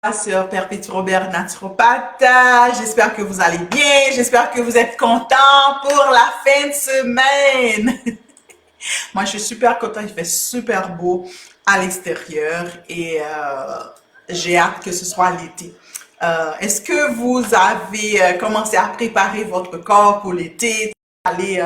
Sur Perpétue Robert Naturopathe. J'espère que vous allez bien. J'espère que vous êtes contents pour la fin de semaine. Moi, je suis super content. Il fait super beau à l'extérieur et j'ai hâte que ce soit l'été. Est-ce que vous avez commencé à préparer votre corps pour l'été? Aller,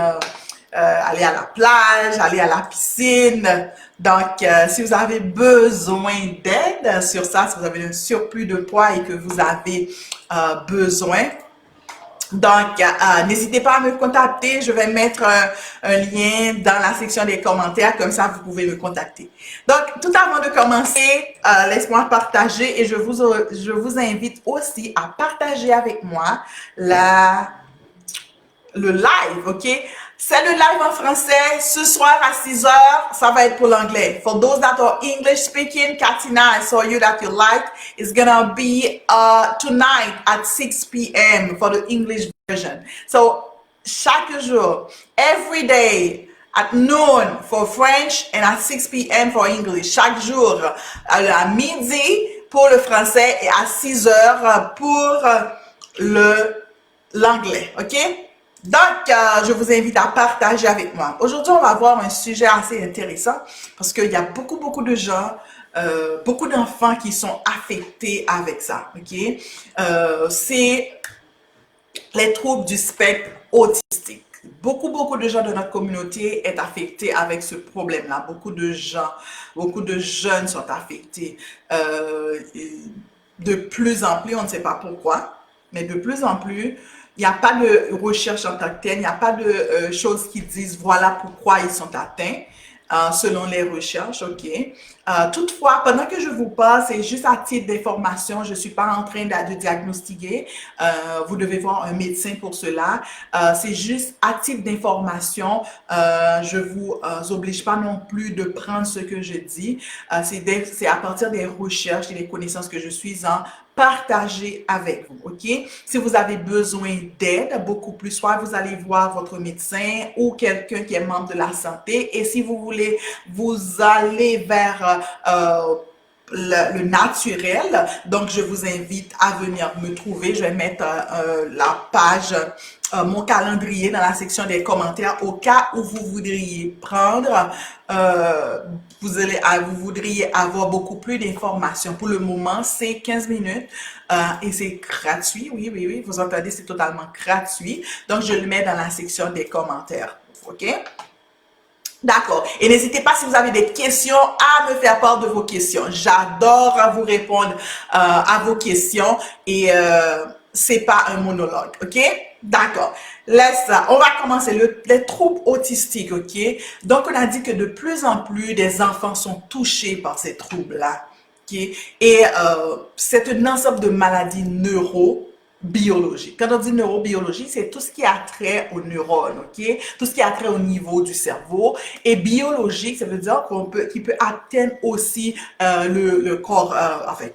aller à la plage, aller à la piscine. Donc, si vous avez besoin d'aide sur ça, si vous avez un surplus de poids et que vous avez besoin, donc, n'hésitez pas à me contacter. Je vais mettre un lien dans la section des commentaires. Comme ça, vous pouvez me contacter. Donc, tout avant de commencer, laisse-moi partager et je vous invite aussi à partager avec moi le live, ok? C'est le live en français. Ce soir à 6 heures, ça va être pour l'anglais. For those that are English speaking, Katina, I saw you that you liked. It's gonna be tonight at 6 p.m. for the English version. So, chaque jour, every day, at noon for French and at 6 p.m. for English. Chaque jour, à midi pour le français et à 6 heures pour l'anglais, ok? Donc, je vous invite à partager avec moi. Aujourd'hui, on va voir un sujet assez intéressant parce qu'il y a beaucoup de gens, beaucoup d'enfants qui sont affectés avec ça, ok? C'est les troubles du spectre autistique. Beaucoup de gens de notre communauté est affectés avec ce problème-là. Beaucoup de gens, beaucoup de jeunes sont affectés. De plus en plus, on ne sait pas pourquoi, mais de plus en plus, il n'y a pas de recherche en tant que telle, il n'y a pas de choses qui disent voilà pourquoi ils sont atteints. Selon les recherches, ok. Toutefois, pendant que je vous parle, c'est juste à titre d'information, je ne suis pas en train de diagnostiquer. Vous devez voir un médecin pour cela. C'est juste à titre d'information. Je vous oblige pas non plus de prendre ce que je dis. C'est à partir des recherches et des connaissances que je suis en partager avec vous, ok? Si vous avez besoin d'aide, beaucoup plus, soit vous allez voir votre médecin ou quelqu'un qui est membre de la santé. Et si vous voulez vous aller vers le naturel, donc je vous invite à venir me trouver. Je vais mettre la page, mon calendrier dans la section des commentaires au cas où vous voudriez prendre, vous voudriez avoir beaucoup plus d'informations. Pour le moment, c'est 15 minutes et c'est gratuit. Oui, vous entendez, c'est totalement gratuit. Donc, je le mets dans la section des commentaires. OK? D'accord. Et n'hésitez pas si vous avez des questions à me faire part de vos questions. J'adore vous répondre à vos questions et c'est pas un monologue, ok? D'accord. Laisse ça. On va commencer les troubles autistiques, ok? Donc on a dit que de plus en plus des enfants sont touchés par ces troubles-là, ok? Et c'est un ensemble de maladies neurobiologique. Quand on dit neurobiologie, c'est tout ce qui a trait aux neurones, ok? Tout ce qui a trait au niveau du cerveau. Et biologique, ça veut dire qu'il peut atteindre aussi le corps, enfin,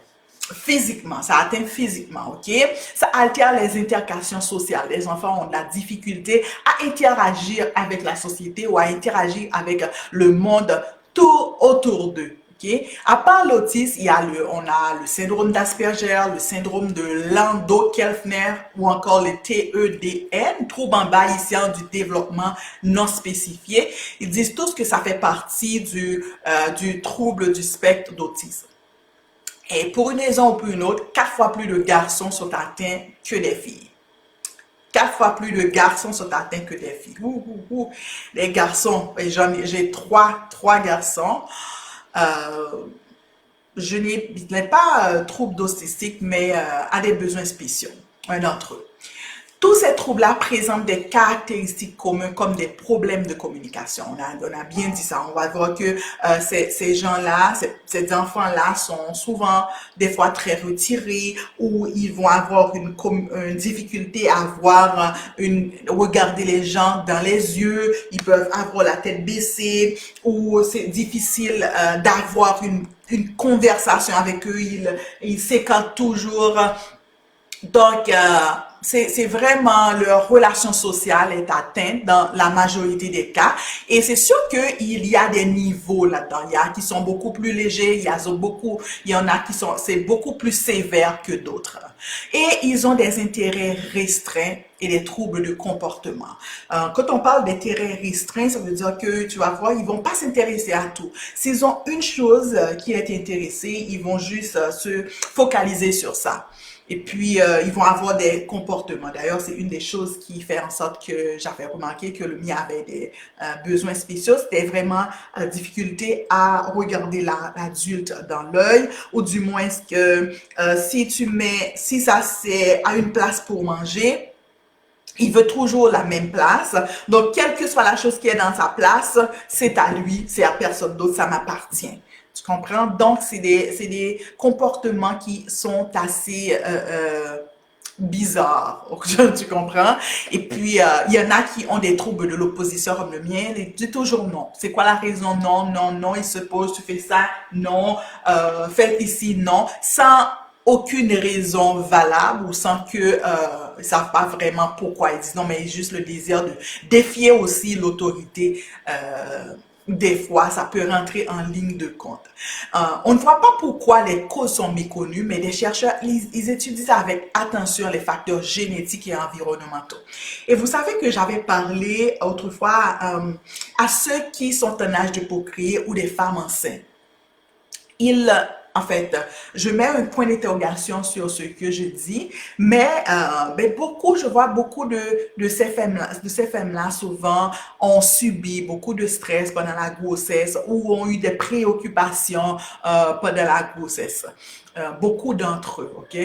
physiquement, ça atteint physiquement, ok? Ça altère les interactions sociales. Les enfants ont de la difficulté à interagir avec la société ou à interagir avec le monde tout autour d'eux. Okay. À part l'autisme, on a le syndrome d'Asperger, le syndrome de Landau-Kleffner ou encore le TEDN, trouble en bayésien du développement non spécifié. Ils disent tous que ça fait partie du trouble du spectre d'autisme. Et pour une raison ou pour une autre, 4 fois plus de garçons sont atteints que des filles. 4 fois plus de garçons sont atteints que des filles. Les garçons, j'ai trois garçons. Je n'ai pas trouble d'autistique, mais a des besoins spéciaux, un d'entre eux. Tous ces troubles-là présentent des caractéristiques communes comme des problèmes de communication. On a bien dit ça. On va voir que ces gens-là, ces enfants-là sont souvent des fois très retirés ou ils vont avoir une difficulté à regarder les gens dans les yeux. Ils peuvent avoir la tête baissée ou c'est difficile d'avoir une conversation avec eux. Ils s'écartent toujours. Donc, c'est vraiment leur relation sociale est atteinte dans la majorité des cas. Et c'est sûr qu'il y a des niveaux là-dedans. Il y a qui sont beaucoup plus légers, il y en a qui sont, c'est beaucoup plus sévère que d'autres. Et ils ont des intérêts restreints et des troubles de comportement. Quand on parle d'intérêts restreints, ça veut dire que tu vas voir, ils vont pas s'intéresser à tout. S'ils ont une chose qui est intéressée, ils vont juste se focaliser sur ça. Et puis, ils vont avoir des comportements. D'ailleurs, c'est une des choses qui fait en sorte que j'avais remarqué que le mien avait des besoins spéciaux. C'était vraiment difficulté à regarder l'adulte dans l'œil, ou du moins que si ça c'est à une place pour manger, il veut toujours la même place. Donc, quelle que soit la chose qui est dans sa place, c'est à lui, c'est à personne d'autre, ça m'appartient. Tu comprends? Donc, c'est des comportements qui sont assez bizarres. Tu comprends? Et puis, il y en a qui ont des troubles de l'opposition comme le mien. Ils disent toujours non. C'est quoi la raison? Non, non, non. Il se pose, tu fais ça? Non. Faites ici? Non. Sans aucune raison valable ou sans que ils savent pas vraiment pourquoi ils disent non, mais juste le désir de défier aussi l'autorité. Des fois, ça peut rentrer en ligne de compte. On ne voit pas pourquoi les causes sont méconnues, mais les chercheurs, ils étudient avec attention les facteurs génétiques et environnementaux. Et vous savez que j'avais parlé autrefois à ceux qui sont en âge de procréer ou des femmes enceintes. En fait, je mets un point d'interrogation sur ce que je dis, mais je vois beaucoup de ces femmes-là, souvent, ont subi beaucoup de stress pendant la grossesse ou ont eu des préoccupations pendant la grossesse. Beaucoup d'entre eux, ok,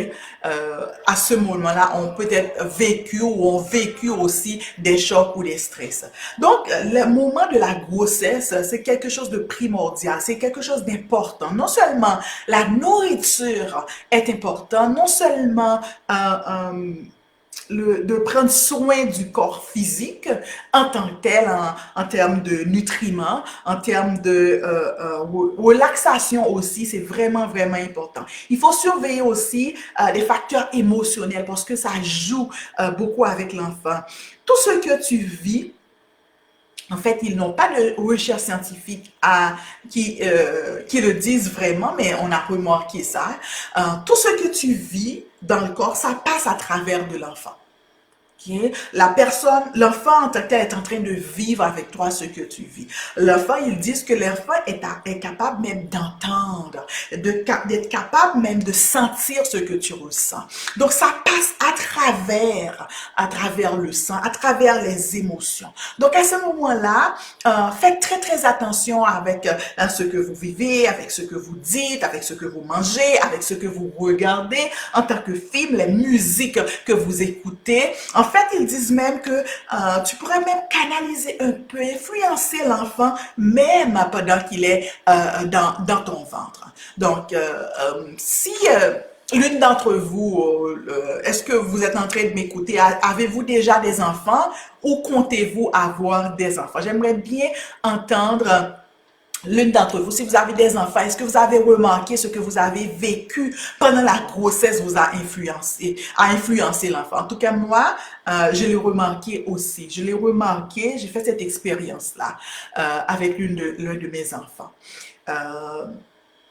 à ce moment-là, ont peut-être vécu ou ont vécu aussi des chocs ou des stress. Donc, le moment de la grossesse, c'est quelque chose de primordial, c'est quelque chose d'important. Non seulement la nourriture est importante, non seulement de prendre soin du corps physique en tant que tel, en termes de nutriments, en termes de relaxation aussi, c'est vraiment, vraiment important. Il faut surveiller aussi les facteurs émotionnels parce que ça joue beaucoup avec l'enfant. Tout ce que tu vis, en fait, ils n'ont pas de recherche scientifique qui le disent vraiment, mais on a remarqué ça. Tout ce que tu vis dans le corps, ça passe à travers de l'enfant. Okay? L'enfant en tant que tel est en train de vivre avec toi ce que tu vis. L'enfant, ils disent que l'enfant est capable même d'entendre, d'être capable même de sentir ce que tu ressens. Donc, ça passe à travers le sang, à travers les émotions. Donc, à ce moment-là, faites très, très attention avec ce que vous vivez, avec ce que vous dites, avec ce que vous mangez, avec ce que vous regardez en tant que film, les musiques que vous écoutez. En fait, ils disent même que tu pourrais même canaliser un peu, influencer l'enfant même pendant qu'il est dans ton ventre. Donc, si l'une d'entre vous, est-ce que vous êtes en train de m'écouter? Avez-vous déjà des enfants ou comptez-vous avoir des enfants? J'aimerais bien entendre l'une d'entre vous, si vous avez des enfants, est-ce que vous avez remarqué ce que vous avez vécu pendant la grossesse vous a influencé l'enfant? En tout cas, moi, je l'ai remarqué aussi. Je l'ai remarqué, j'ai fait cette expérience-là avec l'un de mes enfants. Euh,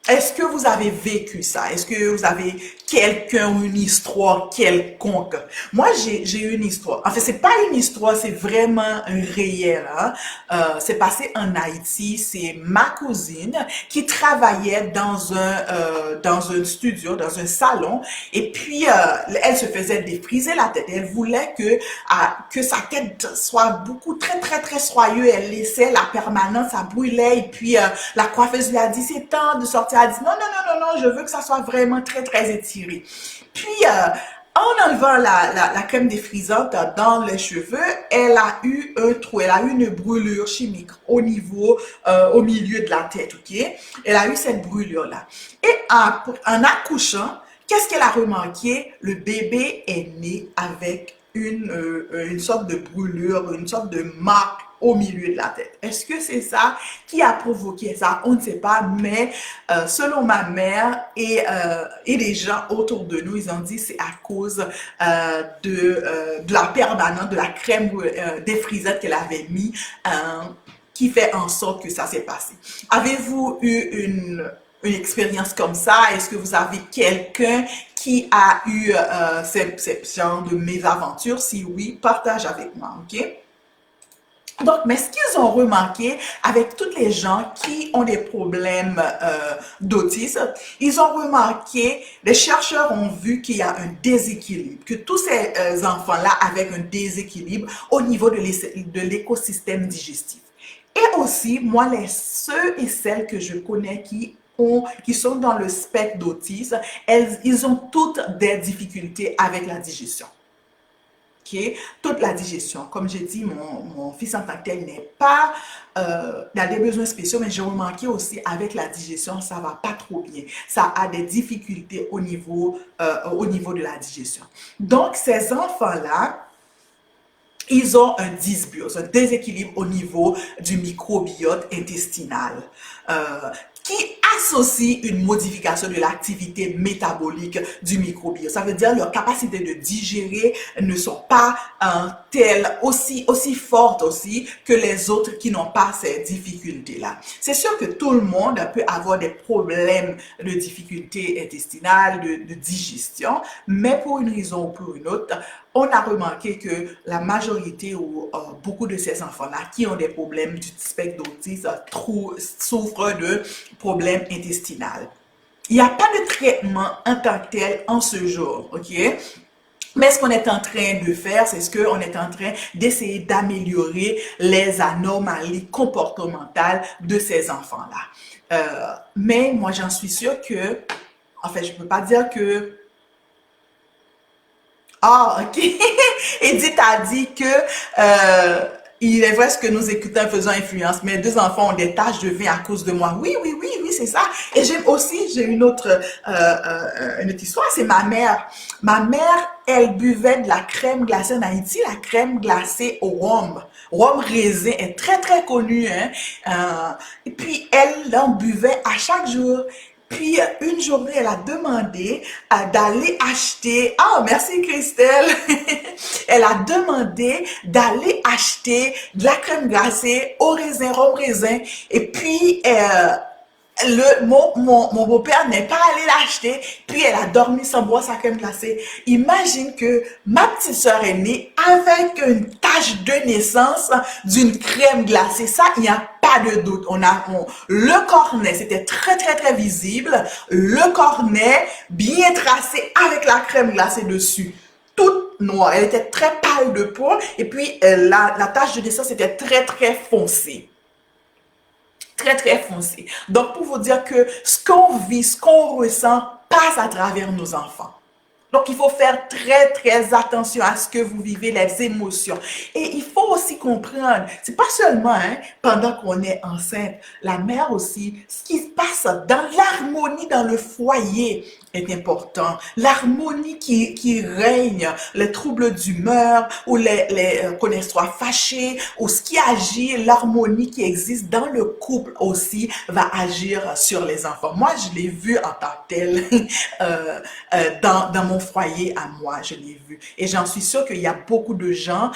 Est-ce que vous avez vécu ça? Est-ce que vous avez quelqu'un ou une histoire quelconque? Moi, j'ai eu une histoire. En fait, c'est pas une histoire, c'est vraiment un réel. Hein? C'est passé en Haïti. C'est ma cousine qui travaillait dans un studio, dans un salon. Et puis, elle se faisait défriser la tête. Elle voulait que sa tête soit beaucoup, très, très, très soyeuse. Elle laissait la permanence, ça brûlait. Et puis, la coiffeuse lui a dit, c'est temps de sortir. Elle a dit, non, non, non, non, non, je veux que ça soit vraiment très, très étiré. Puis, en enlevant la crème défrisante dans les cheveux, elle a eu un trou, elle a eu une brûlure chimique au milieu de la tête, ok? Elle a eu cette brûlure-là. Et en accouchant, qu'est-ce qu'elle a remarqué? Le bébé est né avec une sorte de brûlure, une sorte de marque au milieu de la tête. Est-ce que c'est ça qui a provoqué ça? On ne sait pas, mais selon ma mère et les gens autour de nous, ils ont dit c'est à cause de la permanente, de la crème défrisante qu'elle avait mis, qui fait en sorte que ça s'est passé. Avez-vous eu une expérience comme ça? Est-ce que vous avez quelqu'un qui a eu ce genre de mésaventures? Si oui, partage avec moi, ok? Donc, mais ce qu'ils ont remarqué avec toutes les gens qui ont des problèmes d'autisme, ils ont remarqué, les chercheurs ont vu qu'il y a un déséquilibre, que tous ces enfants-là avaient un déséquilibre au niveau de l'écosystème digestif. Et aussi, moi, ceux et celles que je connais qui sont dans le spectre d'autisme, ils ont toutes des difficultés avec la digestion. Okay? Toute la digestion. Comme j'ai dit, mon fils en tant que tel n'est pas, il a des besoins spéciaux, mais j'ai remarqué aussi avec la digestion, ça va pas trop bien. Ça a des difficultés au niveau de la digestion. Donc, ces enfants-là, ils ont un dysbiose, un déséquilibre au niveau du microbiote intestinal, qui associe une modification de l'activité métabolique du microbiote. Ça veut dire leur capacité de digérer ne sont pas aussi fortes aussi que les autres qui n'ont pas ces difficultés-là. C'est sûr que tout le monde peut avoir des problèmes de difficultés intestinales, de digestion, mais pour une raison ou pour une autre, on a remarqué que la majorité ou beaucoup de ces enfants-là qui ont des problèmes du spectre d'autisme souffrent de problèmes intestinaux. Il n'y a pas de traitement en tant que tel en ce jour, ok? Mais ce qu'on est en train de faire, c'est ce qu'on est en train d'essayer d'améliorer les anomalies comportementales de ces enfants-là. Mais moi, j'en suis sûre que, en fait, je ne peux pas dire que ah, ok. Edith a dit que il est vrai ce que nous écoutons faisant influence. Mes deux enfants ont des taches de vin à cause de moi. Oui, oui, oui, oui, c'est ça. Et j'ai une autre histoire, c'est ma mère. Ma mère, elle buvait de la crème glacée en Haïti, la crème glacée au rhum. Rhum raisin est très, très connu, hein. Et puis, elle en buvait à chaque jour. Puis, une journée, elle a demandé d'aller acheter... Ah, merci Christelle! Elle a demandé d'aller acheter de la crème glacée au raisin, rhum raisin. Et puis, mon beau-père n'est pas allé l'acheter, puis elle a dormi sans boire sa crème glacée. Imagine que ma petite sœur est née avec une tache de naissance d'une crème glacée. Ça, il n'y a pas de doute. Le cornet, c'était très, très, très visible. Le cornet, bien tracé avec la crème glacée dessus. Toute noire. Elle était très pâle de peau. Et puis, la tache de naissance était très, très foncée. Très, très foncé. Donc, pour vous dire que ce qu'on vit, ce qu'on ressent, passe à travers nos enfants. Donc, il faut faire très, très attention à ce que vous vivez, les émotions. Et il faut aussi comprendre, c'est pas seulement pendant qu'on est enceinte, la mère aussi, ce qui se passe dans l'harmonie dans le foyer est important. L'harmonie qui règne, les troubles d'humeur ou qu'on soit fâché ou ce qui agit, l'harmonie qui existe dans le couple aussi va agir sur les enfants. Moi, je l'ai vu en tant que tel dans mon foyer à moi, je l'ai vu. Et j'en suis sûre qu'il y a beaucoup de gens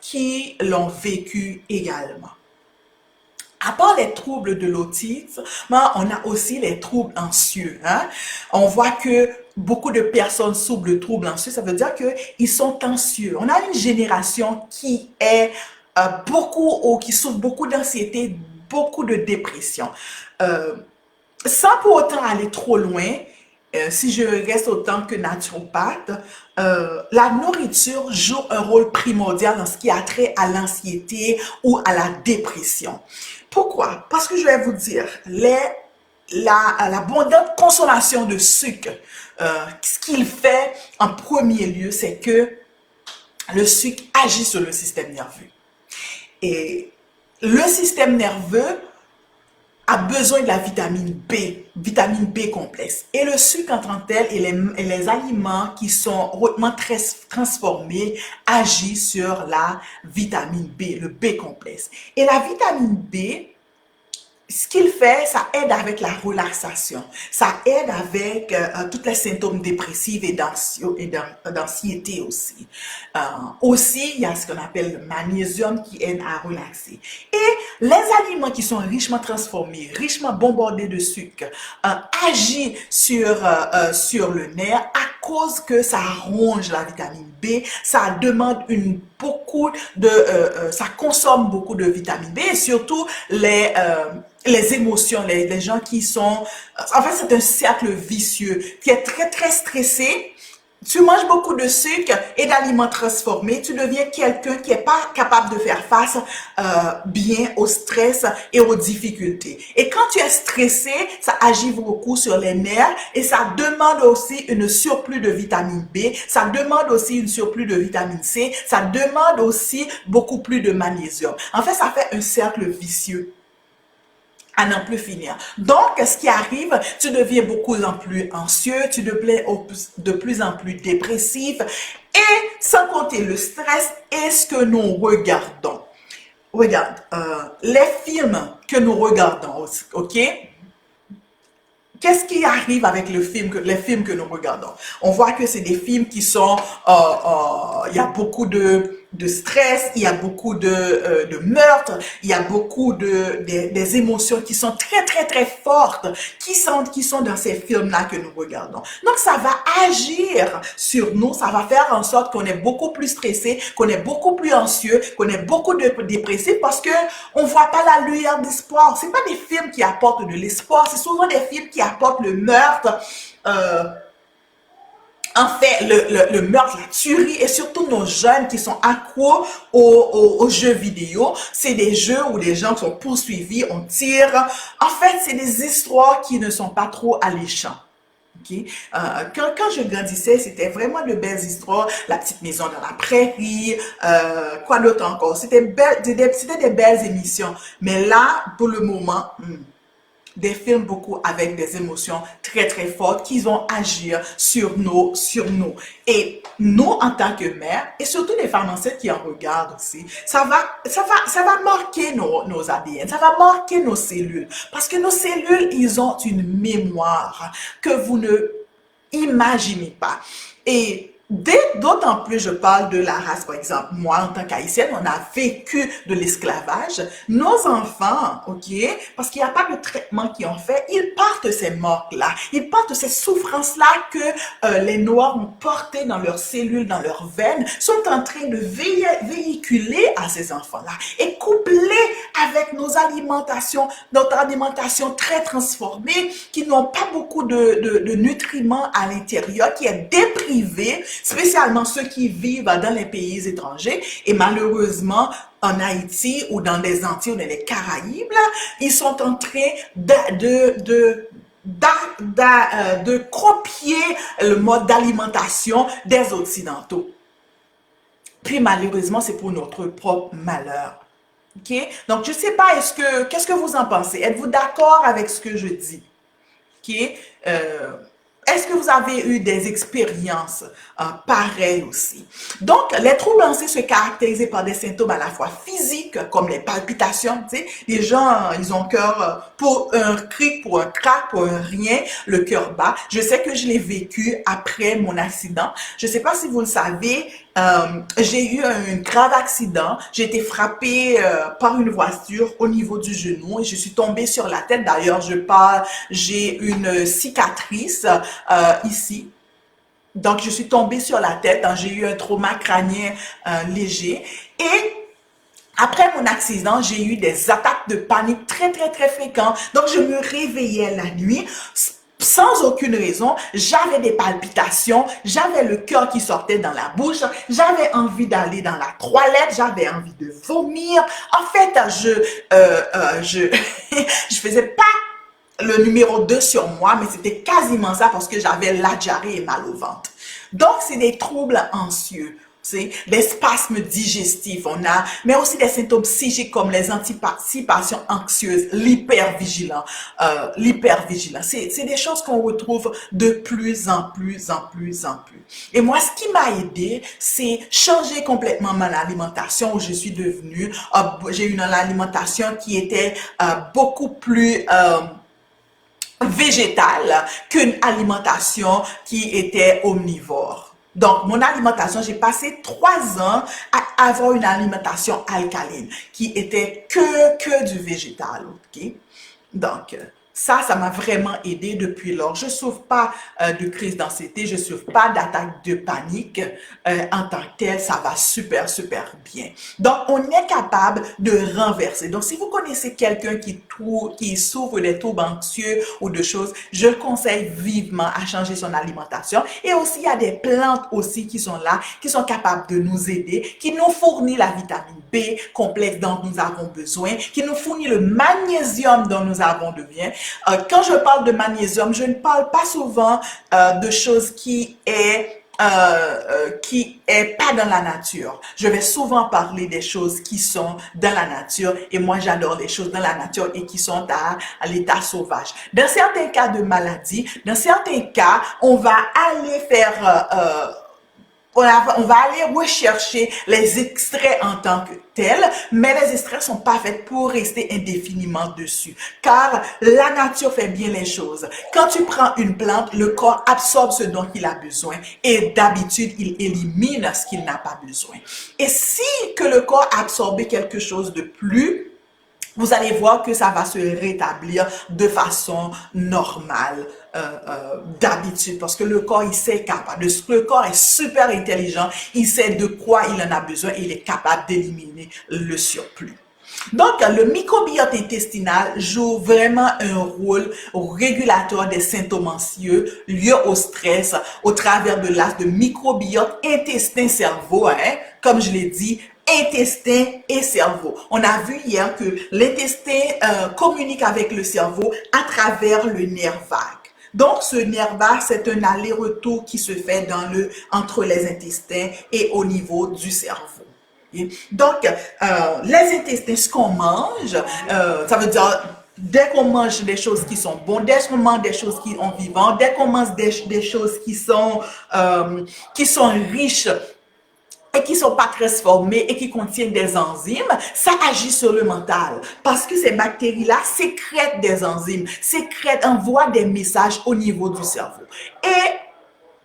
qui l'ont vécu également. À part les troubles de l'autisme, on a aussi les troubles anxieux. Hein? On voit que beaucoup de personnes souffrent de troubles anxieux. Ça veut dire qu'ils sont anxieux. On a une génération qui est qui souffre beaucoup d'anxiété, beaucoup de dépression. Sans pour autant aller trop loin, si je reste autant que naturopathe, la nourriture joue un rôle primordial dans ce qui a trait à l'anxiété ou à la dépression. Pourquoi? Parce que je vais vous dire, l'abondante consommation de sucre, ce qu'il fait en premier lieu, c'est que le sucre agit sur le système nerveux. Et le système nerveux a besoin de la vitamine B complexe. Et le sucre en tant que tel et les aliments qui sont hautement transformés agissent sur la vitamine B, le B complexe. Et la vitamine B, ce qu'il fait, ça aide avec la relaxation, ça aide avec tous les symptômes dépressifs et d'anxiété aussi. Aussi, il y a ce qu'on appelle le magnésium qui aide à relaxer. Et les aliments qui sont richement transformés, richement bombardés de sucre, agissent sur le nerf à cause que ça ronge la vitamine B, ça demande ça consomme beaucoup de vitamine B et surtout les émotions, les gens qui sont... En fait, c'est un cercle vicieux qui est très, très stressé. Tu manges beaucoup de sucre et d'aliments transformés, tu deviens quelqu'un qui n'est pas capable de faire face bien au stress et aux difficultés. Et quand tu es stressé, ça agit beaucoup sur les nerfs et ça demande aussi une surplus de vitamine B, ça demande aussi une surplus de vitamine C, ça demande aussi beaucoup plus de magnésium. En fait, ça fait un cercle vicieux à n'en plus finir. Donc, ce qui arrive, tu deviens beaucoup en plus anxieux, tu deviens de plus en plus dépressif et sans compter le stress et ce que nous regardons. Regarde, les films que nous regardons, ok? Qu'est-ce qui arrive avec les films que nous regardons? On voit que c'est des films qui sont, il y a beaucoup de stress, il y a beaucoup de meurtres, il y a beaucoup des émotions qui sont très, très, très fortes, qui sont dans ces films-là que nous regardons. Donc, ça va agir sur nous, ça va faire en sorte qu'on est beaucoup plus stressé, qu'on est beaucoup plus anxieux, qu'on est beaucoup dépressif parce que on voit pas la lueur d'espoir. C'est pas des films qui apportent de l'espoir, c'est souvent des films qui apportent le meurtre, en fait, le meurtre, la tuerie et surtout nos jeunes qui sont accros aux jeux vidéo. C'est des jeux où les gens sont poursuivis, on tire. En fait, c'est des histoires qui ne sont pas trop alléchantes. Okay? Quand je grandissais, c'était vraiment de belles histoires. La petite maison dans la prairie, quoi d'autre encore. C'était des belles émissions. Mais là, pour le moment... des films beaucoup avec des émotions très très fortes qui vont agir sur nous. Et nous, en tant que mères, et surtout les femmes enceintes qui en regardent aussi, ça va marquer nos ADN, ça va marquer nos cellules. Parce que nos cellules, ils ont une mémoire que vous ne imaginez pas. Et d'autant plus je parle de la race, par exemple, moi en tant qu'haïtienne, on a vécu de l'esclavage. Nos enfants, ok, parce qu'il n'y a pas de traitement qu'ils ont fait, ils partent de ces morts-là, ils partent de ces souffrances-là que les Noirs ont portées dans leurs cellules, dans leurs veines, sont en train de véhiculer à ces enfants-là et couplés avec notre alimentation très transformée, qui n'ont pas beaucoup de nutriments à l'intérieur, qui est déprivée, spécialement ceux qui vivent dans les pays étrangers et malheureusement en Haïti ou dans les Antilles ou dans les Caraïbes, là, ils sont en train de copier le mode d'alimentation des Occidentaux. Puis malheureusement, c'est pour notre propre malheur. Ok? Donc, je ne sais pas, qu'est-ce que vous en pensez? Êtes-vous d'accord avec ce que je dis? Ok? Est-ce que vous avez eu des expériences pareilles aussi? Donc, les troubles anxieux se caractérisent par des symptômes à la fois physiques, comme les palpitations. Tu sais, les gens, ils ont cœur pour un cric, pour un crack, pour un rien, le cœur bat. Je sais que je l'ai vécu après mon accident. Je ne sais pas si vous le savez, j'ai eu un grave accident. J'ai été frappée par une voiture au niveau du genou et je suis tombée sur la tête. D'ailleurs, j'ai une cicatrice ici. Donc, je suis tombée sur la tête. J'ai eu un trauma crânien léger. Et après mon accident, j'ai eu des attaques de panique très, très, très fréquentes. Donc, je me réveillais la nuit sans aucune raison, j'avais des palpitations, j'avais le cœur qui sortait dans la bouche, j'avais envie d'aller dans la toilette, j'avais envie de vomir. En fait, je faisais pas le numéro 2 sur moi, mais c'était quasiment ça parce que j'avais la diarrhée et mal au ventre. Donc, c'est des troubles anxieux. des spasmes digestifs, mais aussi des symptômes psychiques comme les anticipations anxieuses, l'hypervigilance, C'est des choses qu'on retrouve de plus en plus, en plus, en plus. Et moi, ce qui m'a aidé, c'est changer complètement mon alimentation où je suis devenue, j'ai eu une alimentation qui était beaucoup plus végétale qu'une alimentation qui était omnivore. Donc, mon alimentation, j'ai passé 3 ans à avoir une alimentation alcaline qui était que du végétal, ok? Donc, ça m'a vraiment aidé depuis lors. Je ne souffre pas de crise d'anxiété, je ne souffre pas d'attaque de panique en tant que tel, ça va super, super bien. Donc, on est capable de renverser. Donc, si vous connaissez quelqu'un qui souffre des troubles anxieux ou de choses, je le conseille vivement à changer son alimentation. Et aussi, il y a des plantes aussi qui sont là, qui sont capables de nous aider, qui nous fournissent la vitamine B complexe dont nous avons besoin, qui nous fournit le magnésium dont nous avons besoin. Quand je parle de magnésium, je ne parle pas souvent de choses qui est pas dans la nature. Je vais souvent parler des choses qui sont dans la nature et moi j'adore les choses dans la nature et qui sont à l'état sauvage. Dans certains cas de maladie, dans certains cas, on va aller faire on va aller rechercher les extraits en tant que tels, mais les extraits sont pas faits pour rester indéfiniment dessus, car la nature fait bien les choses. Quand tu prends une plante, le corps absorbe ce dont il a besoin et d'habitude, il élimine ce qu'il n'a pas besoin. Et si que le corps a absorbé quelque chose de plus, vous allez voir que ça va se rétablir de façon normale d'habitude parce que le corps, il sait capable. Le corps est super intelligent, il sait de quoi il en a besoin et il est capable d'éliminer le surplus. Donc, le microbiote intestinal joue vraiment un rôle régulateur des symptômes anxieux liés au stress au travers de l'axe de microbiote intestin-cerveau, comme je l'ai dit, intestin et cerveau. On a vu hier que l'intestin communique avec le cerveau à travers le nerf vague. Donc, ce nerf vague, c'est un aller-retour qui se fait entre les intestins et au niveau du cerveau. Donc, les intestins, ce qu'on mange, ça veut dire dès qu'on mange des choses qui sont bonnes, dès qu'on mange des choses qui sont vivantes, dès qu'on mange des choses qui sont riches et qui sont pas transformées et qui contiennent des enzymes, ça agit sur le mental parce que ces bactéries-là sécrètent des enzymes, envoient des messages au niveau du cerveau. Et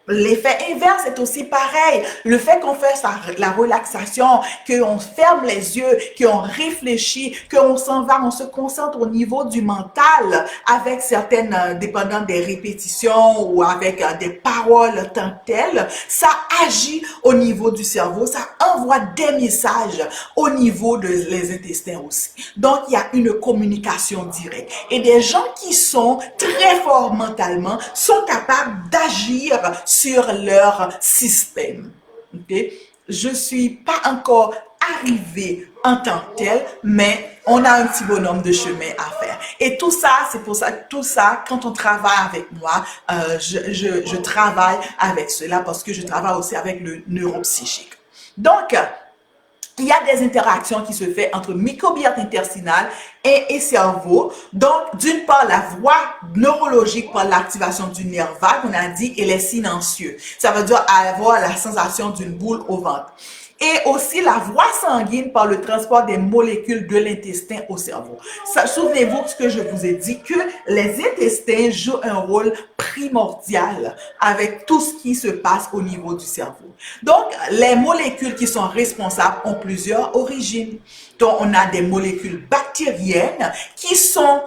l'effet inverse est aussi pareil. Le fait qu'on fait la relaxation, qu'on ferme les yeux, qu'on réfléchit, qu'on s'en va, on se concentre au niveau du mental avec certaines, dépendant des répétitions ou avec des paroles tant telles, ça agit au niveau du cerveau, ça envoie des messages au niveau des intestins aussi. Donc, il y a une communication directe. Et des gens qui sont très forts mentalement sont capables d'agir sur leur système. Okay? Je suis pas encore arrivée en tant que tel, mais on a un petit bonhomme de chemin à faire. Et tout ça, c'est pour ça que tout ça, quand on travaille avec moi, je travaille avec cela parce que je travaille aussi avec le neuropsychique. Donc, il y a des interactions qui se font entre microbiote intestinal et cerveau. Donc, d'une part, la voie neurologique par l'activation du nerf vague, on a dit, elle est silencieuse. Ça veut dire avoir la sensation d'une boule au ventre. Et aussi la voie sanguine par le transport des molécules de l'intestin au cerveau. Souvenez-vous ce que je vous ai dit, que les intestins jouent un rôle primordial avec tout ce qui se passe au niveau du cerveau. Donc, les molécules qui sont responsables ont plusieurs origines. Donc, on a des molécules bactériennes qui sont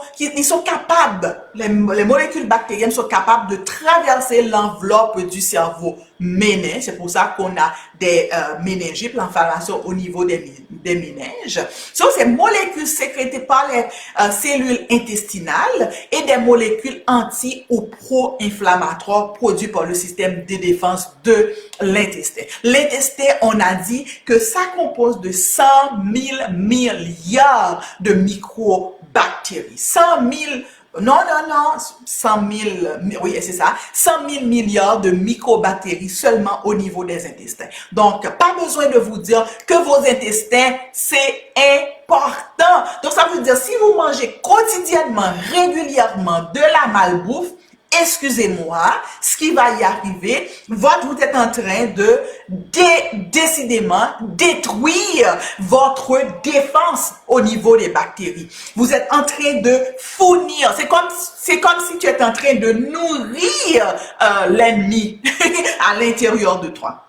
capables, les molécules bactériennes sont capables de traverser l'enveloppe du cerveau méninge. C'est pour ça qu'on a des méningites, l'inflammation au niveau des méninges. Ce sont ces molécules sécrétées par les cellules intestinales et des molécules anti- ou pro-inflammatoires produites par le système de défense de l'intestin. L'intestin, on a dit que ça compose de 100 000 milliards de microbactéries. 100 000 Non, non, non, 100 000, oui, c'est ça, 100 000 milliards de microbactéries seulement au niveau des intestins. Donc, pas besoin de vous dire que vos intestins, c'est important. Donc, ça veut dire, si vous mangez quotidiennement, régulièrement de la malbouffe, excusez-moi, ce qui va y arriver, vous êtes en train de décidément détruire votre défense au niveau des bactéries. Vous êtes en train de fournir, c'est comme si tu étais en train de nourrir l'ennemi à l'intérieur de toi.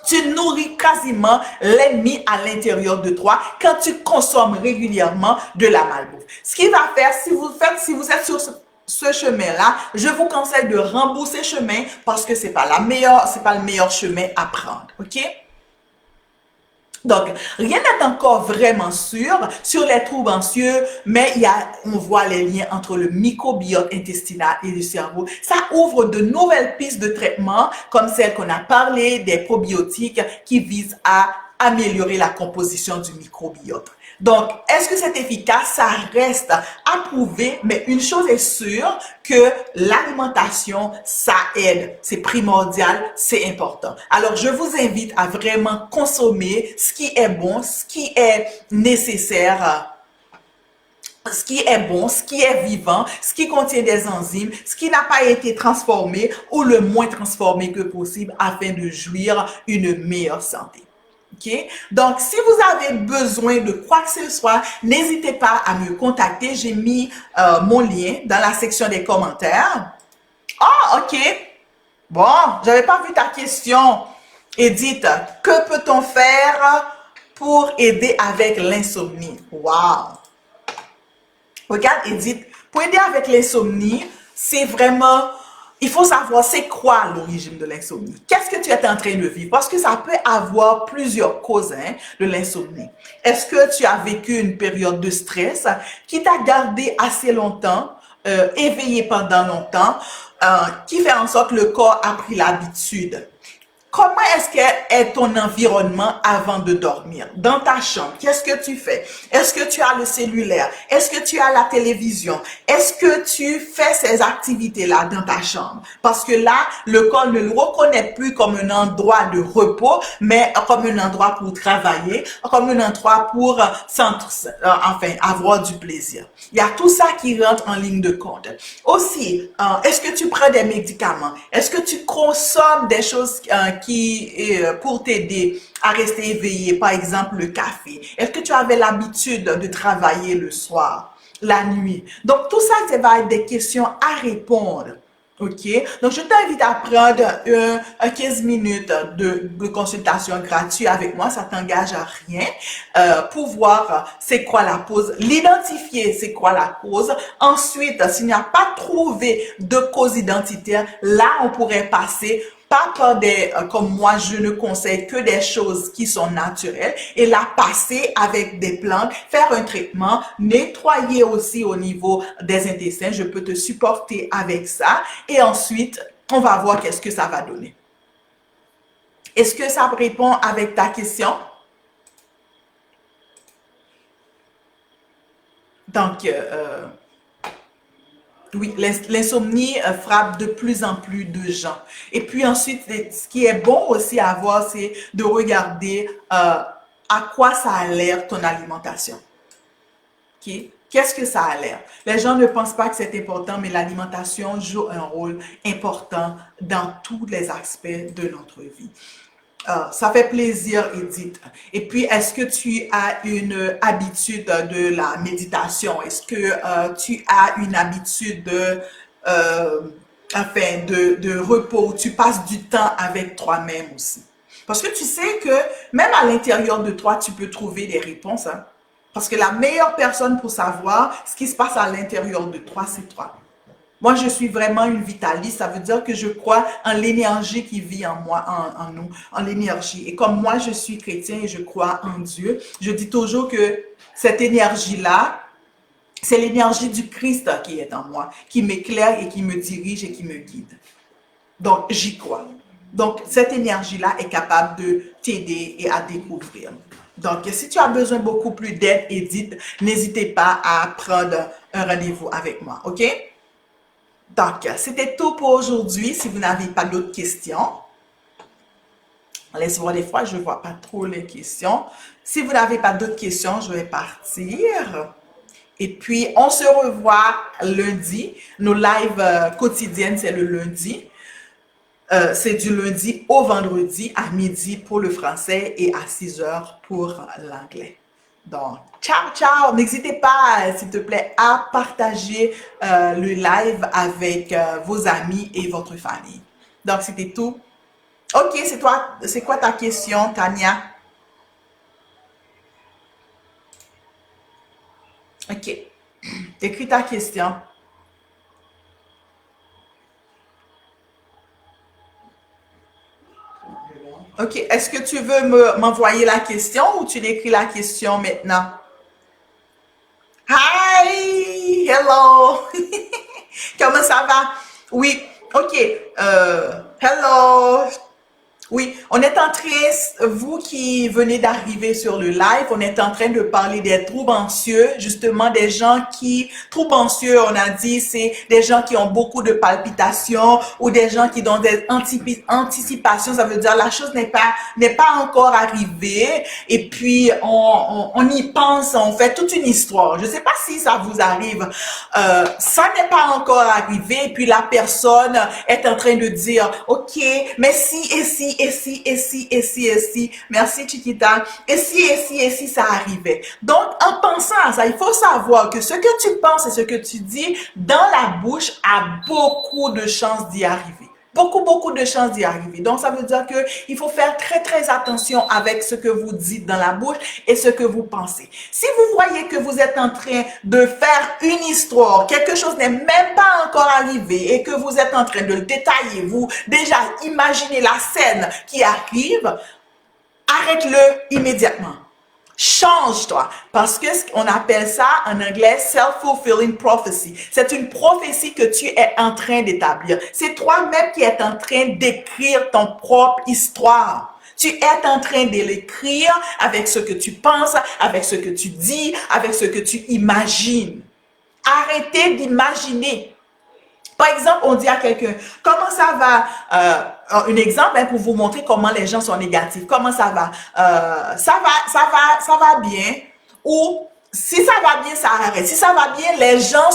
Tu nourris quasiment l'ennemi à l'intérieur de toi quand tu consommes régulièrement de la malbouffe. Ce qui va faire, si vous êtes sur ce chemin-là, je vous conseille de rembourser chemin parce que c'est pas le meilleur chemin à prendre. OK? Donc, rien n'est encore vraiment sûr sur les troubles anxieux, mais on voit les liens entre le microbiote intestinal et le cerveau. Ça ouvre de nouvelles pistes de traitement, comme celle qu'on a parlé, des probiotiques qui visent à améliorer la composition du microbiote. Donc, est-ce que c'est efficace? Ça reste à prouver, mais une chose est sûre, que l'alimentation, ça aide. C'est primordial, c'est important. Alors, je vous invite à vraiment consommer ce qui est bon, ce qui est nécessaire, ce qui est bon, ce qui est vivant, ce qui contient des enzymes, ce qui n'a pas été transformé ou le moins transformé que possible afin de jouir une meilleure santé. Okay? Donc, si vous avez besoin de quoi que ce soit, n'hésitez pas à me contacter. J'ai mis mon lien dans la section des commentaires. Ah, ok. Bon, j'avais pas vu ta question. Edith, que peut-on faire pour aider avec l'insomnie? Wow. Regarde, Edith, pour aider avec l'insomnie, c'est vraiment... Il faut savoir c'est quoi l'origine de l'insomnie. Qu'est-ce que tu es en train de vivre? Parce que ça peut avoir plusieurs causes de l'insomnie. Est-ce que tu as vécu une période de stress qui t'a gardé assez longtemps, éveillé pendant longtemps, qui fait en sorte que le corps a pris l'habitude? Comment est-ce qu'est ton environnement avant de dormir? Dans ta chambre, qu'est-ce que tu fais? Est-ce que tu as le cellulaire? Est-ce que tu as la télévision? Est-ce que tu fais ces activités-là dans ta chambre? Parce que là, le corps ne le reconnaît plus comme un endroit de repos, mais comme un endroit pour travailler, comme un endroit pour avoir du plaisir. Il y a tout ça qui rentre en ligne de compte. Aussi, est-ce que tu prends des médicaments? Est-ce que tu consommes des choses pour t'aider à rester éveillé, par exemple le café? Est-ce que tu avais l'habitude de travailler le soir, la nuit? Donc tout ça, ça va être des questions à répondre. OK? Donc, je t'invite à prendre 15 minutes de consultation gratuite avec moi. Ça t'engage à rien pour voir c'est quoi la cause, l'identifier c'est quoi la cause. Ensuite, s'il n'y a pas trouvé de cause identitaire, là, on pourrait passer pas par comme moi, je ne conseille que des choses qui sont naturelles et la passer avec des plantes, faire un traitement, nettoyer aussi au niveau des intestins. Je peux te supporter avec ça et ensuite, on va voir qu'est-ce que ça va donner. Est-ce que ça répond avec ta question? Donc, oui, l'insomnie frappe de plus en plus de gens. Et puis ensuite, ce qui est bon aussi à voir, c'est de regarder à quoi ça a l'air ton alimentation. Okay? Qu'est-ce que ça a l'air? Les gens ne pensent pas que c'est important, mais l'alimentation joue un rôle important dans tous les aspects de notre vie. Ça fait plaisir, Edith. Et puis, est-ce que tu as une habitude de la méditation? Est-ce que tu as une habitude de repos où tu passes du temps avec toi-même aussi? Parce que tu sais que même à l'intérieur de toi, tu peux trouver des réponses. Hein? Parce que la meilleure personne pour savoir ce qui se passe à l'intérieur de toi, c'est toi. Moi, je suis vraiment une vitaliste. Ça veut dire que je crois en l'énergie qui vit en moi, en nous, en l'énergie. Et comme moi, je suis chrétien et je crois en Dieu, je dis toujours que cette énergie-là, c'est l'énergie du Christ qui est en moi, qui m'éclaire et qui me dirige et qui me guide. Donc, j'y crois. Donc, cette énergie-là est capable de t'aider et à découvrir. Donc, si tu as besoin beaucoup plus d'aide, Edith, n'hésitez pas à prendre un rendez-vous avec moi, OK? Donc, c'était tout pour aujourd'hui. Si vous n'avez pas d'autres questions, laisse voir des fois, je ne vois pas trop les questions. Si vous n'avez pas d'autres questions, je vais partir. Et puis, on se revoit lundi. Nos lives quotidiennes, c'est le lundi. C'est du lundi au vendredi à midi pour le français et à 6 heures pour l'anglais. Donc, ciao, ciao! N'hésitez pas, s'il te plaît, à partager le live avec vos amis et votre famille. Donc, c'était tout. Ok, c'est toi, c'est quoi ta question, Tania? Ok, écris ta question. Ok, est-ce que tu veux m'envoyer la question ou tu l'écris la question maintenant? Hi, hello. Comment ça va? Oui, ok. Hello. Oui, on est en train, vous qui venez d'arriver sur le live, on est en train de parler des troubles anxieux, justement des gens troubles anxieux, on a dit, c'est des gens qui ont beaucoup de palpitations ou des gens qui ont des anticipations, ça veut dire la chose n'est pas encore arrivée et puis on y pense, on fait toute une histoire. Je ne sais pas si ça vous arrive, ça n'est pas encore arrivé et puis la personne est en train de dire, ok, mais si et si et si, et si, et si, et si. Merci, Chiquita. Et si, ça arrivait. Donc, en pensant à ça, il faut savoir que ce que tu penses et ce que tu dis dans la bouche a beaucoup de chances d'y arriver. Beaucoup de chances d'y arriver. Donc, ça veut dire que il faut faire très attention avec ce que vous dites dans la bouche et ce que vous pensez. Si vous voyez que vous êtes en train de faire une histoire, quelque chose n'est même pas encore arrivé et que vous êtes en train de le détailler, vous déjà imaginez la scène qui arrive, arrête-le immédiatement. Change-toi. Parce que on appelle ça en anglais self-fulfilling prophecy. C'est une prophétie que tu es en train d'établir. C'est toi-même qui es en train d'écrire ton propre histoire. Tu es en train de l'écrire avec ce que tu penses, avec ce que tu dis, avec ce que tu imagines. Arrêtez d'imaginer. Par exemple, on dit à quelqu'un, comment ça va? Un exemple pour vous montrer comment les gens sont négatifs. Comment ça va? Ça va bien. Ou si ça va bien, ça arrête. Si ça va bien, les gens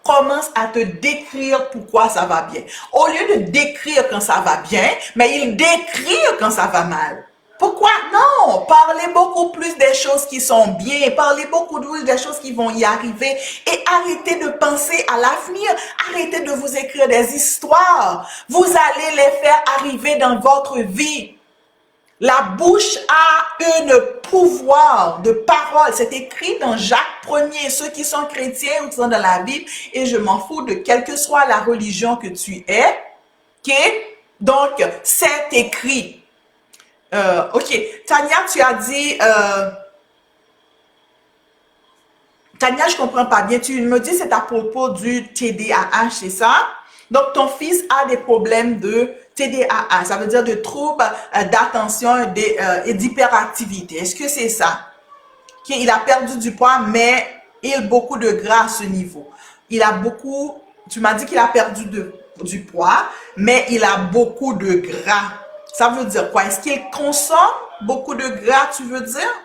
commencent à te décrire pourquoi ça va bien. Au lieu de décrire quand ça va bien, mais ils décrivent quand ça va mal. Pourquoi? Non, parlez beaucoup plus des choses qui sont bien, parlez beaucoup plus des choses qui vont y arriver et arrêtez de penser à l'avenir, arrêtez de vous écrire des histoires. Vous allez les faire arriver dans votre vie. La bouche a un pouvoir de parole. C'est écrit dans Jacques 1er. Ceux qui sont chrétiens ou qui sont dans la Bible, et je m'en fous de quelle que soit la religion que tu es, ok? Donc, c'est écrit. Ok, Tania, tu as dit, Tania, je comprends pas bien. Tu me dis c'est à propos du TDAH, c'est ça? Donc, ton fils a des problèmes de TDAH, ça veut dire de troubles d'attention et d'hyperactivité. Est-ce que c'est ça? Il a perdu du poids, mais il a beaucoup de gras à ce niveau. Tu m'as dit qu'il a perdu du poids, mais il a beaucoup de gras. Ça veut dire quoi? Est-ce qu'il consomme beaucoup de gras, tu veux dire?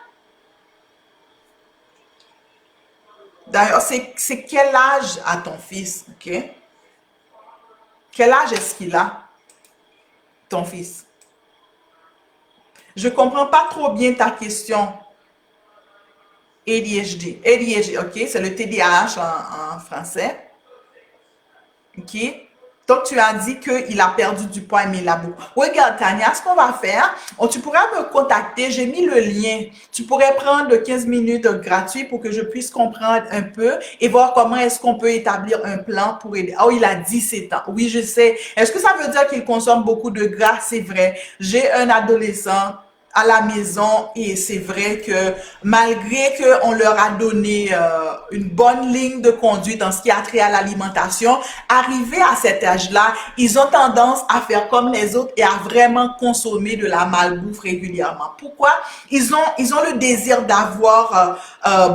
D'ailleurs, c'est quel âge a ton fils? Ok? Quel âge est-ce qu'il a, ton fils? Je ne comprends pas trop bien ta question. ADHD. ADHD, ok? C'est le TDAH en français. Ok? Donc, tu as dit qu'il a perdu du poids, mais il a beaucoup. Regarde, Tania, ce qu'on va faire, tu pourras me contacter. J'ai mis le lien. Tu pourrais prendre 15 minutes gratuit pour que je puisse comprendre un peu et voir comment est-ce qu'on peut établir un plan pour aider. Oh, il a 17 ans. Oui, je sais. Est-ce que ça veut dire qu'il consomme beaucoup de gras? C'est vrai. J'ai un adolescent à la maison et c'est vrai que malgré qu'on leur a donné une bonne ligne de conduite en ce qui a trait à l'alimentation, arrivé à cet âge-là, ils ont tendance à faire comme les autres et à vraiment consommer de la malbouffe régulièrement. Pourquoi? Ils ont le désir d'avoir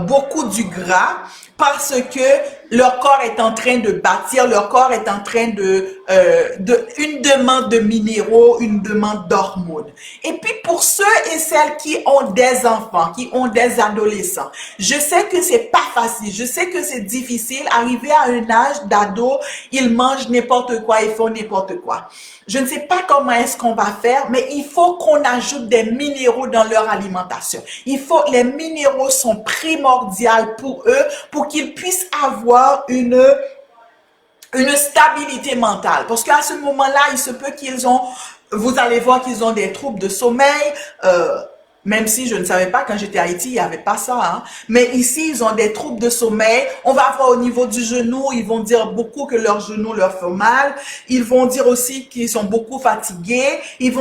beaucoup du gras parce que leur corps est en train de bâtir, leur corps est en train une demande de minéraux, une demande d'hormones. Et puis pour ceux et celles qui ont des enfants, qui ont des adolescents, je sais que c'est pas facile, je sais que c'est difficile. Arrivé à un âge d'ado, ils mangent n'importe quoi, ils font n'importe quoi. Je ne sais pas comment est-ce qu'on va faire, mais il faut qu'on ajoute des minéraux dans leur alimentation. Les minéraux sont primordiaux pour eux, pour qu'ils puissent avoir une stabilité mentale. Parce qu'à ce moment-là, il se peut vous allez voir qu'ils ont des troubles de sommeil, même si je ne savais pas quand j'étais à Haïti, il n'y avait pas ça. Hein. Mais ici, ils ont des troubles de sommeil. On va voir au niveau du genou, ils vont dire beaucoup que leur genou leur fait mal. Ils vont dire aussi qu'ils sont beaucoup fatigués. Ils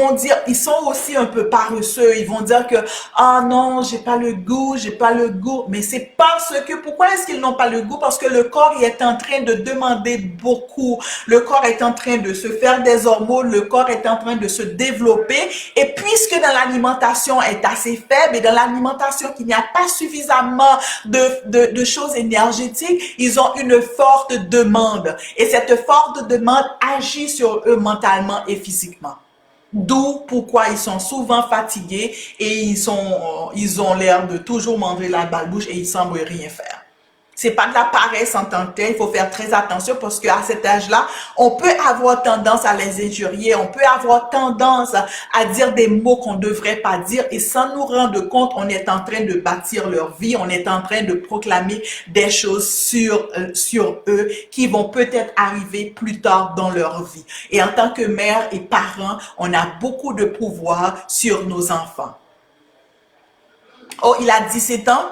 sont aussi un peu paresseux. Ils vont dire que, ah non, j'ai pas le goût. Mais c'est pourquoi est-ce qu'ils n'ont pas le goût? Parce que le corps est en train de demander beaucoup. Le corps est en train de se faire des hormones. Le corps est en train de se développer. Et puisque dans l'alimentation est assez faible et dans l'alimentation qu'il n'y a pas suffisamment de choses énergétiques, ils ont une forte demande. Et cette forte demande agit sur eux mentalement et physiquement. D'où pourquoi ils sont souvent fatigués et ils ont l'air de toujours manger la balbouche et ils semblent rien faire. C'est pas de la paresse en tant que tel, il faut faire très attention parce qu'à cet âge-là, on peut avoir tendance à les injurier, on peut avoir tendance à dire des mots qu'on ne devrait pas dire et sans nous rendre compte, on est en train de bâtir leur vie, on est en train de proclamer des choses sur eux qui vont peut-être arriver plus tard dans leur vie. Et en tant que mère et parent, on a beaucoup de pouvoir sur nos enfants. Oh, il a 17 ans?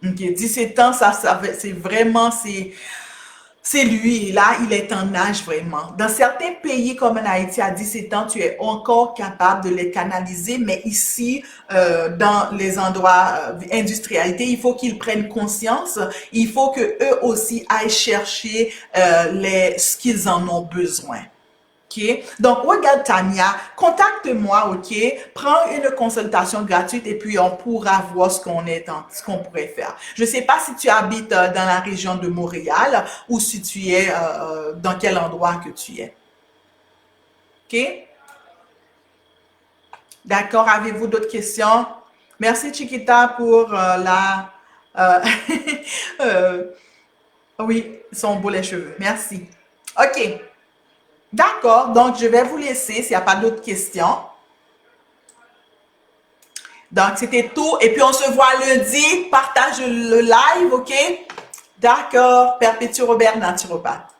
Ok, 17 ans, c'est vraiment, c'est lui. Là, il est en âge vraiment. Dans certains pays comme en Haïti, à 17 ans, tu es encore capable de les canaliser, mais ici, dans les endroits industrialisés, il faut qu'ils prennent conscience. Il faut que eux aussi aillent chercher ce qu'ils en ont besoin. OK? Donc, regarde Tania, contacte-moi, OK? Prends une consultation gratuite et puis on pourra voir ce qu'on pourrait faire. Je ne sais pas si tu habites dans la région de Montréal ou si tu es dans quel endroit que tu es. OK? D'accord, avez-vous d'autres questions? Merci Chiquita pour oui, ils sont beaux les cheveux. Merci. OK. D'accord, donc je vais vous laisser s'il n'y a pas d'autres questions. Donc, c'était tout. Et puis, on se voit lundi. Partage le live, OK? D'accord. Perpétue Robert Naturopathe.